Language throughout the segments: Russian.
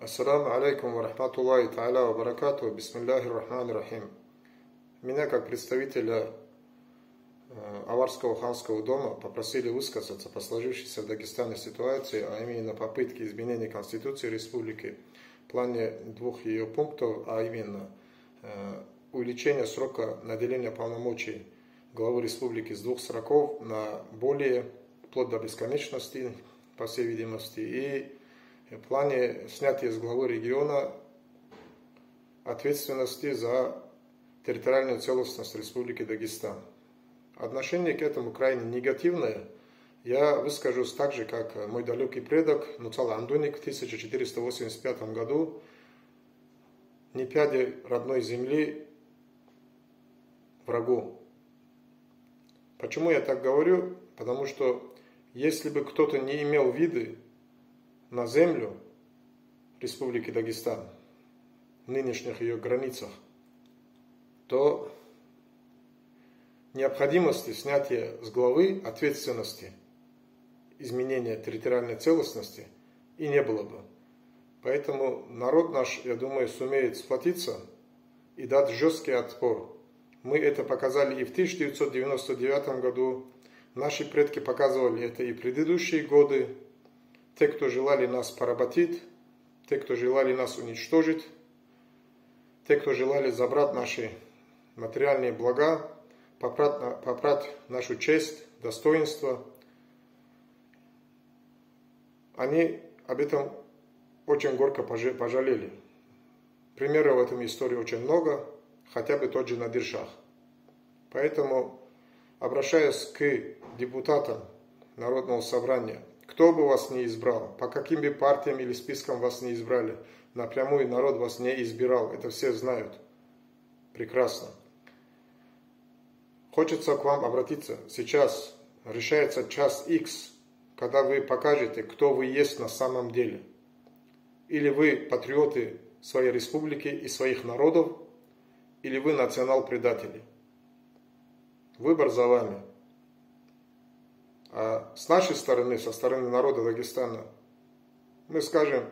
Ассаламу алейкум ва рахматуллахи та'аля ва баракату. Бисмиллахир рахманир рахим. Меня, как представителя Аварского ханского дома, попросили высказаться по сложившейся в Дагестане ситуации, а именно попытки изменения Конституции Республики в плане двух ее пунктов, а именно увеличение срока наделения полномочий главы республики с 2 сроков на более, вплоть до бесконечности, по всей видимости, и в плане снятия с главы региона ответственности за территориальную целостность Республики Дагестан. Отношение к этому крайне негативное. Я выскажусь так же, как мой далекий предок Нуцал Андуник в 1485 году: «Не пяди родной земли врагу». Почему я так говорю? Потому что если бы кто-то не имел виды на землю Республики Дагестан, в нынешних ее границах, то необходимости снятия с главы ответственности изменения территориальной целостности и не было бы. Поэтому народ наш, я думаю, сумеет сплотиться и дать жесткий отпор. Мы это показали и в 1999 году, наши предки показывали это и в предыдущие годы. Те, кто желали нас поработить, те, кто желали нас уничтожить, те, кто желали забрать наши материальные блага, попрать нашу честь, достоинство, они об этом очень горько пожалели. Примеров в этом истории очень много, хотя бы тот же Надир-Шах. Поэтому, обращаясь к депутатам Народного собрания, кто бы вас не избрал, по каким бы партиям или спискам вас не избрали, напрямую народ вас не избирал, это все знают прекрасно. Хочется к вам обратиться. Сейчас решается час X, когда вы покажете, кто вы есть на самом деле. Или вы патриоты своей республики и своих народов, или вы национал-предатели. Выбор за вами. А с нашей стороны, со стороны народа Дагестана, мы скажем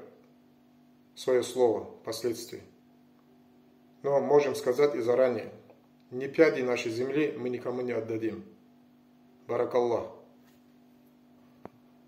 свое слово впоследствии. Но можем сказать и заранее: ни пяди нашей земли мы никому не отдадим. Баракаллах.